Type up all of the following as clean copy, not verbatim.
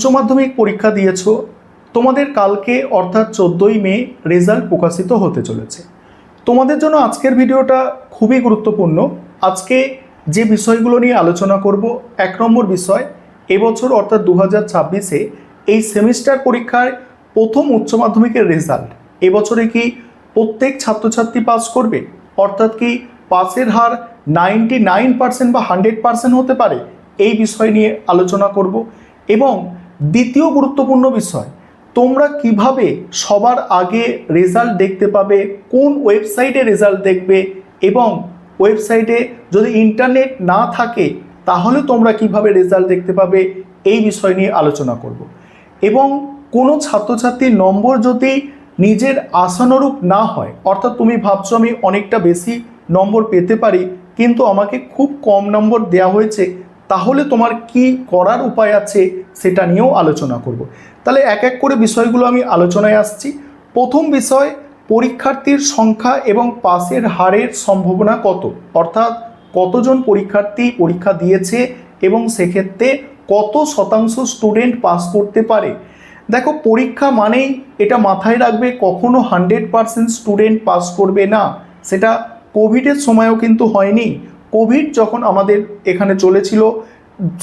উচ্চ মাধ্যমিক পরীক্ষা দিয়েছো, তোমাদের কালকে অর্থাৎ 14ই মে রেজাল্ট প্রকাশিত হতে চলেছে। তোমাদের জন্য আজকের ভিডিওটা খুবই গুরুত্বপূর্ণ। আজকে যে বিষয়গুলো নিয়ে আলোচনা করব, 1 নম্বর বিষয়, এবছর অর্থাৎ 2026-এ এই সেমিস্টার পরীক্ষায় প্রথম উচ্চ মাধ্যমিকের রেজাল্ট এবছরে কি প্রত্যেক ছাত্রছাত্রী পাস করবে, অর্থাৎ কি পাসের হার 99% বা 100% হতে পারে, এই বিষয় নিয়ে আলোচনা করব। এবং দ্বিতীয় গুরুত্বপূর্ণ বিষয়, তোমরা কিভাবে সবার আগে রেজাল্ট দেখতে পাবে, কোন ওয়েবসাইটে রেজাল্ট দেখবে, এবং ওয়েবসাইটে যদি ইন্টারনেট না থাকে তাহলে তোমরা কিভাবে রেজাল্ট দেখতে পাবে, এই বিষয় নিয়ে আলোচনা করব। এবং কোনো ছাত্রছাত্রীর নম্বর যদি নিজের আশানুরূপ না হয়, অর্থাৎ তুমি ভাবছো আমি অনেকটা বেশি নম্বর পেতে পারি কিন্তু আমাকে খুব কম নম্বর দেওয়া হয়েছে, তাহলে তোমার কি করার উপায় আছে সেটা নিয়েও আলোচনা করব। তাহলে এক এক করে বিষয়গুলো আমি আলোচনায় আসছি। প্রথম বিষয়, পরীক্ষার্থীর সংখ্যা এবং পাসের হারের সম্ভাবনা কত, অর্থাৎ কতজন পরীক্ষার্থী পরীক্ষা দিয়েছে এবং সেক্ষেত্রে কত শতাংশ স্টুডেন্ট পাস করতে পারে। দেখো, পরীক্ষা মানেই এটা মাথায় রাখবে কখনো 100% স্টুডেন্ট পাস করবে না। সেটা কোভিডের সময়ও কিন্তু হয়নি। কোভিড যখন আমাদের এখানে চলেছিল,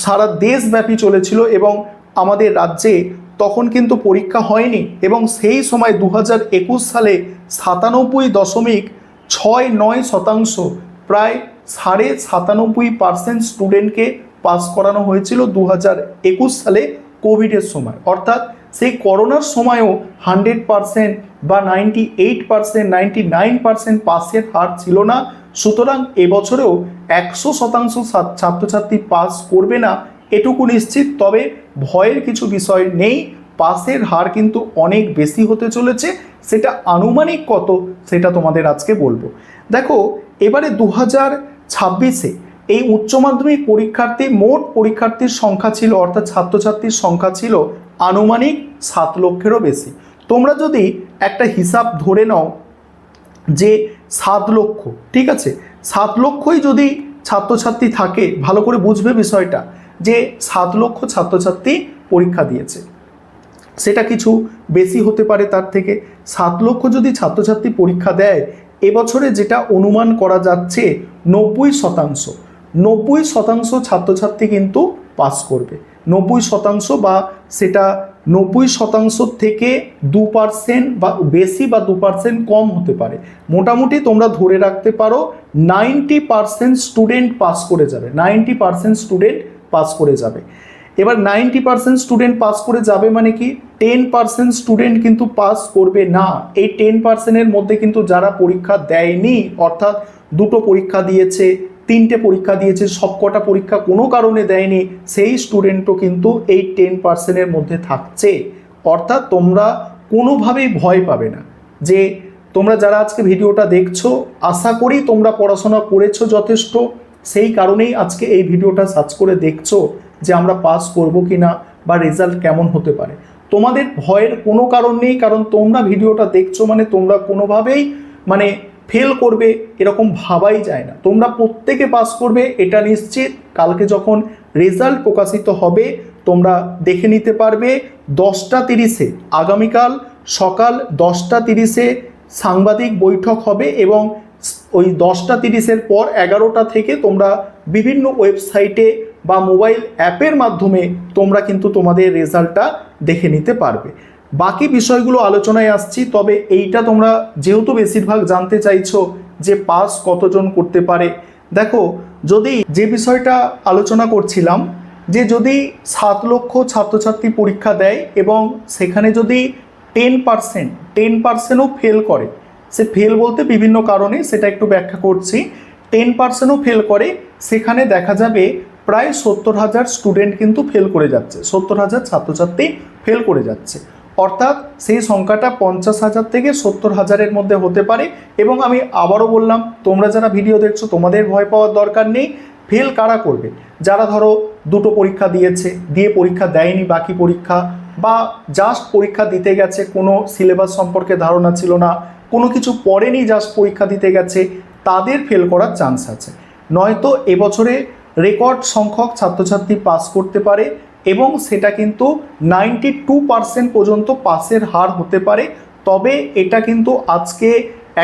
সারা দেশব্যাপী চলেছিল এবং আমাদের রাজ্যে তখন কিন্তু পরীক্ষা হয়নি, এবং সেই সময় 2021 সালে 97.69% প্রায় 97.5% স্টুডেন্টকে পাস করানো হয়েছিল 2021 সালে কোভিডের সময়। অর্থাৎ সেই করোনার সময়ও 100% বা 98%, 99% পাসের হার ছিল না। সুতরাং এবছরেও 100% ছাত্রছাত্রী পাস করবে না এটুকু নিশ্চিত। তবে ভয়ের কিছু বিষয় নেই, পাসের হার কিন্তু অনেক বেশি হতে চলেছে। সেটা আনুমানিক কত সেটা তোমাদের আজকে বলবো। দেখো, এবারে 2026-এ এই উচ্চ মাধ্যমিক মোট পরীক্ষার্থীর সংখ্যা ছিল, অর্থাৎ ছাত্রছাত্রীর সংখ্যা ছিল আনুমানিক 7 লক্ষেরও বেশি। তোমরা যদি একটা হিসাব ধরে নাও যে 7 লক্ষ, ঠিক আছে, 7 লক্ষই যদি ছাত্রছাত্রী থাকে, ভালো করে বুঝবে বিষয়টা, যে 7 লক্ষ ছাত্রছাত্রী পরীক্ষা দিয়েছে, সেটা কিছু বেশি হতে পারে তার থেকে। 7 লক্ষ যদি ছাত্রছাত্রী পরীক্ষা দেয়, এবছরে যেটা অনুমান করা যাচ্ছে 90% ছাত্রছাত্রী কিন্তু পাস করবে। 90% বা সেটা 90% থেকে 2% বা বেশি বা 2% কম হতে পারে। মোটামুটি তোমরা ধরে রাখতে পারো 90% স্টুডেন্ট পাস করে যাবে। 90% স্টুডেন্ট পাস করে যাবে। এবার 90% স্টুডেন্ট পাস করে যাবে মানে কি, 10% স্টুডেন্ট কিন্তু পাস করবে না। এই 10%-এর মধ্যে কিন্তু যারা পরীক্ষা দেয়নি, অর্থাৎ 2টো পরীক্ষা দিয়েছে, 3টে পরীক্ষা দিয়েছে, সবকটা পরীক্ষা কোনো কারণে দেয়নি, সেই স্টুডেন্টও কিন্তু এই 10%-এর মধ্যে থাকছে। অর্থাৎ তোমরা কোনোভাবেই ভয় পাবে না। যে তোমরা যারা আজকে ভিডিওটা দেখছো, আশা করি তোমরা পড়াশোনা করেছো যথেষ্ট, সেই কারণেই আজকে এই ভিডিওটা সার্চ করে দেখছো যে আমরা পাস করব কিনা বা রেজাল্ট কেমন হতে পারে। তোমাদের ভয়ের কোনো কারণ নেই, কারণ তোমরা ভিডিওটা দেখছো মানে তোমরা কোনোভাবেই ফেল করবে এরকম ভাবাই যায় না। তোমরা প্রত্যেকে পাস করবে এটা নিশ্চিত। কালকে যখন রেজাল্ট প্রকাশিত হবে তোমরা দেখে নিতে পারবে। 10টা 30-এ, আগামীকাল সকাল 10টা 30-এ সাংবাদিক বৈঠক হবে, এবং ওই 10টা 30-এর পর 11টা থেকে তোমরা বিভিন্ন ওয়েবসাইটে বা মোবাইল অ্যাপের মাধ্যমে তোমরা কিন্তু তোমাদের রেজাল্টটা দেখে নিতে পারবে। বাকি বিষয়গুলো আলোচনায় আসছি। তবে এইটা তোমরা যেহেতু বেশিরভাগ জানতে চাইছো যে পাস কতজন করতে পারে, দেখো, যদি যে বিষয়টা আলোচনা করছিলাম যে যদি 7 লক্ষ ছাত্রছাত্রী পরীক্ষা দেয় এবং সেখানে যদি 10%ও ফেল করে, সে ফেল বলতে বিভিন্ন কারণে, সেটা একটু ব্যাখ্যা করছি, 10%ও ফেল করে, সেখানে দেখা যাবে প্রায় 70,000 স্টুডেন্ট কিন্তু ফেল করে যাচ্ছে, 70,000 ছাত্রছাত্রী ফেল করে যাচ্ছে। অর্থাৎ সেই সংখ্যাটা 50,000 থেকে 70,000-এর মধ্যে হতে পারে। এবং আমি আবারও বললাম, তোমরা যারা ভিডিও দেখছো তোমাদের ভয় পাওয়ার দরকার নেই। ফেল কারা করবে? যারা ধরো 2টো পরীক্ষা দিয়েছে, দিয়ে পরীক্ষা দেয়নি বাকি পরীক্ষা, বা জাস্ট পরীক্ষা দিতে গেছে, কোনো সিলেবাস সম্পর্কে ধারণা ছিল না, কোনো কিছু পড়েনি, জাস্ট পরীক্ষা দিতে গেছে, তাদের ফেল করার চান্স আছে। নয়তো এবছরে রেকর্ড সংখ্যক ছাত্রছাত্রী পাস করতে পারে এবং সেটা কিন্তু 92% পর্যন্ত পাসের হার হতে পারে। তবে এটা কিন্তু আজকে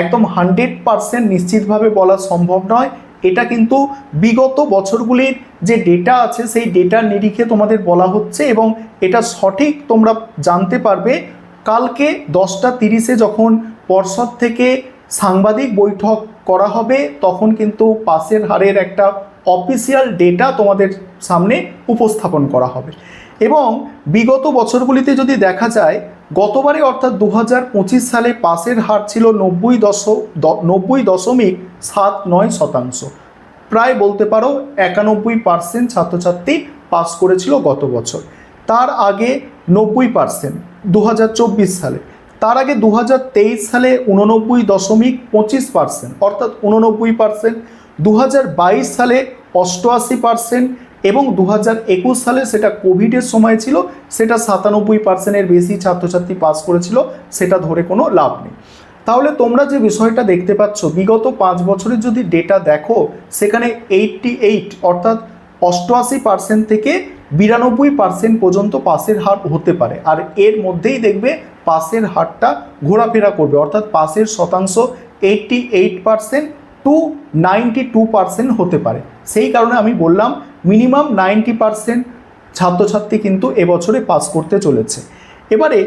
একদম 100% নিশ্চিতভাবে বলা সম্ভব নয়। এটা কিন্তু বিগত বছরগুলির যে ডেটা আছে সেই ডেটার নিরিখে তোমাদের বলা হচ্ছে, এবং এটা সঠিক তোমরা জানতে পারবে কালকে 10:30 যখন পর্ষদ থেকে সাংবাদিক বৈঠক করা হবে, তখন কিন্তু পাসের হারের একটা অফিসিয়াল ডেটা তোমাদের সামনে উপস্থাপন করা হবে। এবং বিগত বছরগুলিতে যদি দেখা যায়, গতবারে অর্থাৎ 2025 সালে পাসের হার ছিল 90.79%, প্রায় বলতে পারো 91% ছাত্রছাত্রী পাস করেছিল গত বছর। তার আগে 90% 2024 সালে, তার আগে 2023 সালে 89.25%, অর্থাৎ 89%, 2022 সালে 88%, এবং 2021 সালে সেটা কোভিডের সময় ছিল, সেটা 97%-এর বেশি ছাত্রছাত্রী পাস করেছিল, সেটা ধরে কোনো লাভ নেই। তাহলে তোমরা যে বিষয়টা দেখতে পাচ্ছ, বিগত 5 বছরের যদি ডেটা দেখো, সেখানে 88 অর্থাৎ 88% থেকে 92% পর্যন্ত পাসের হার হতে পারে। আর এর মধ্যেই দেখবে পাসের হারটা ঘোরাফেরা করবে, অর্থাৎ পাসের শতাংশ 88% টু 92% হতে পারে। সেই কারণে আমি বললাম মিনিমাম 90% ছাত্রছাত্রী কিন্তু এবছরে পাস করতে চলেছে। এবারে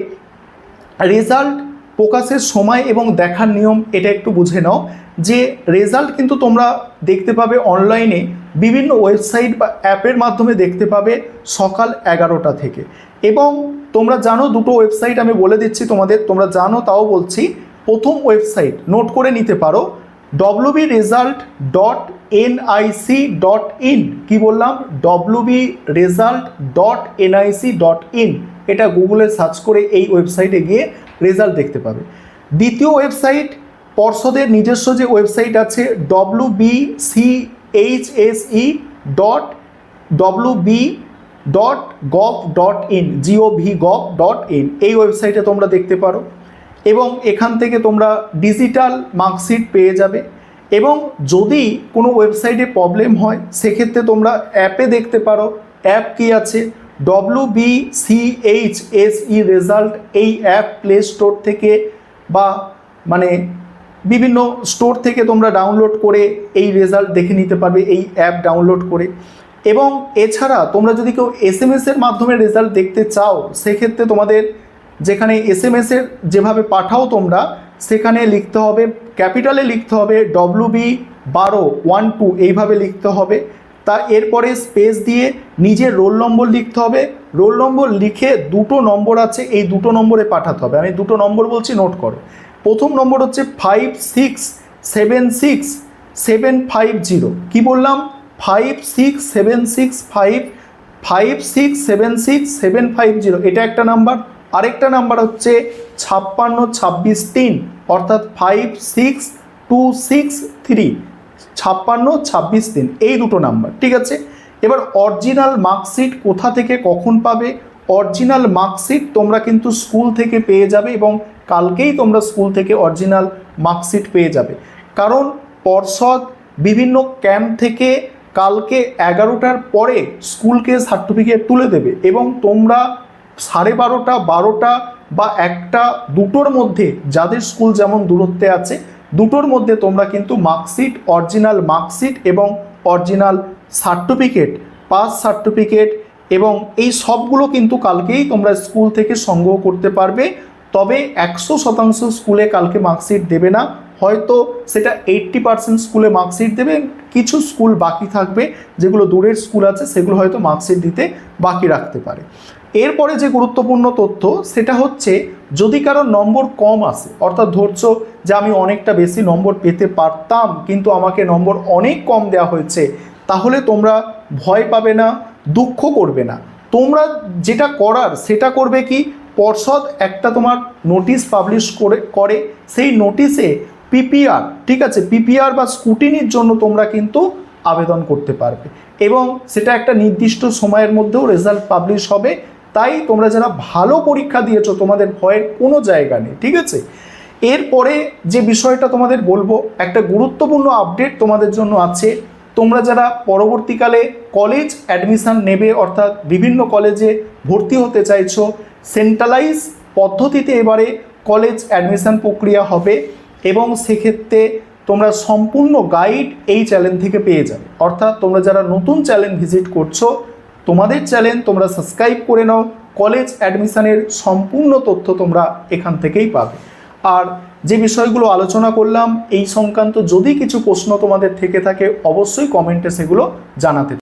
রেজাল্ট প্রকাশের সময় এবং দেখার নিয়ম এটা একটু বুঝে নাও, যে রেজাল্ট কিন্তু তোমরা দেখতে পাবে অনলাইনে বিভিন্ন ওয়েবসাইট বা অ্যাপের মাধ্যমে দেখতে পাবে সকাল 11টা থেকে। এবং তোমরা জানো, দুটো ওয়েবসাইট আমি বলে দিচ্ছি তোমাদের, তোমরা জানো তাও বলছি। প্রথম ওয়েবসাইট নোট করে নিতে পারো, wbresult.nic.in। কি বললাম? wbresult.nic.in। এটা গুগলে সার্চ করে এই ওয়েবসাইটে গিয়ে রেজাল্ট দেখতে পাবে। দ্বিতীয় ওয়েবসাইট পর্ষদের নিজস্ব যে ওয়েবসাইট আছে, wbchse.wb.gov.in, এই ওয়েবসাইটে তোমরা দেখতে পারো। এবং এখান থেকে তোমরা ডিজিটাল মার্কশিট পেয়ে যাবে। এবং যদি কোনো ওয়েবসাইটে প্রবলেম হয়, সেক্ষেত্রে তোমরা অ্যাপে দেখতে পারো। অ্যাপ কি আছে? WBCHSE রেজাল্ট, এই অ্যাপ প্লে স্টোর থেকে বা মানে বিভিন্ন স্টোর থেকে তোমরা ডাউনলোড করে এই রেজাল্ট দেখে নিতে পারবে, এই অ্যাপ ডাউনলোড করে। এবং এছাড়া তোমরা যদি কেউ SMS-এর মাধ্যমে রেজাল্ট দেখতে চাও, সেক্ষেত্রে তোমাদের যেখানে SMS-এর যেভাবে পাঠাও তোমরা, সেখানে লিখতে হবে, ক্যাপিটালে লিখতে হবে WB1212, এইভাবে লিখতে হবে। তা এরপরে স্পেস দিয়ে নিজের রোল নম্বর লিখতে হবে। রোল নম্বর লিখে দুটো নম্বর আছে, এই দুটো নম্বরে পাঠাতে হবে। আমি দুটো নম্বর বলছি, নোট করো। প্রথম নম্বর হচ্ছে 5676750। কি বললাম? 56765567750, এটা একটা নাম্বার। আরেকটা নাম্বার হচ্ছে 56263, অর্থাৎ 56263, 56263, এই দুটো নাম্বার। ঠিক আছে। এবার অরিজিনাল মার্কশিট কোথা থেকে কখন পাবে? অরিজিনাল মার্কশিট তোমরা কিন্তু স্কুল থেকে পেয়ে যাবে, এবং কালকেই তোমরা স্কুল থেকে অরিজিনাল মার্কশিট পেয়ে যাবে। কারণ পর্ষদ বিভিন্ন ক্যাম্প থেকে কালকে 11টার পরে স্কুলকে সার্টিফিকেট তুলে দেবে, এবং তোমরা 12:30, 12টা বা 1টা, 2টোর মধ্যে, যাদের স্কুল যেমন দূরত্বে আছে, 2টোর মধ্যে তোমরা কিন্তু মার্কশিট, অরিজিনাল মার্কশিট এবং অরিজিনাল সার্টিফিকেট, পাস সার্টিফিকেট এবং এই সবগুলো কিন্তু কালকেই তোমরা স্কুল থেকে সংগ্রহ করতে পারবে। তবে 100% স্কুলে কালকে মার্কশিট দেবে না, হয়তো সেটা 80% স্কুলে মার্কশিট দেবে, কিছু স্কুল বাকি থাকবে, যেগুলো দূরের স্কুল আছে সেগুলো হয়তো মার্কশিট দিতে বাকি রাখতে পারে। এরপরে যে গুরুত্বপূর্ণ তথ্য, সেটা হচ্ছে যদি কারো নম্বর কম আসে, অর্থাৎ ধরছো যে আমি অনেকটা বেশি নম্বর পেতে পারতাম কিন্তু আমাকে নম্বর অনেক কম দেওয়া হয়েছে, তাহলে তোমরা ভয় পাবে না, দুঃখ করবে না। তোমরা যেটা করার সেটা করবে কি, পর্ষদ একটা তোমার নোটিশ পাবলিশ করে সেই নোটিশে পিপিআর, ঠিক আছে, পিপিআর বা স্কুটিনির জন্য তোমরা কিন্তু আবেদন করতে পারবে, এবং সেটা একটা নির্দিষ্ট সময়ের মধ্যেও রেজাল্ট পাবলিশ হবে। তাই তোমরা যারা ভালো পরীক্ষা দিয়েছো, তোমাদের ভয়ের কোনো জায়গা নেই। ঠিক আছে। এরপরে যে বিষয়টা তোমাদের বলবো, একটা গুরুত্বপূর্ণ আপডেট তোমাদের জন্য আছে। তোমরা যারা পরবর্তীকালে কলেজ অ্যাডমিশান নেবে অর্থাৎ বিভিন্ন কলেজে ভর্তি হতে চাইছো, সেন্ট্রালাইজ পদ্ধতিতে এবারে কলেজ অ্যাডমিশান প্রক্রিয়া হবে এবং সেক্ষেত্রে তোমরা সম্পূর্ণ গাইড এই চ্যানেল থেকে পেয়ে যাবে। অর্থাৎ তোমরা যারা নতুন চ্যানেল ভিজিট করছো, তোমাদের চ্যানেল তোমরা সাবস্ক্রাইব করে নাও, কলেজ অ্যাডমিশানের সম্পূর্ণ তথ্য তোমরা এখান থেকেই পাবে। আর যে বিষয়গুলো আলোচনা করলাম এই সংক্রান্ত যদি কিছু প্রশ্ন তোমাদের থেকে থাকে অবশ্যই কমেন্টে সেগুলো জানাতে।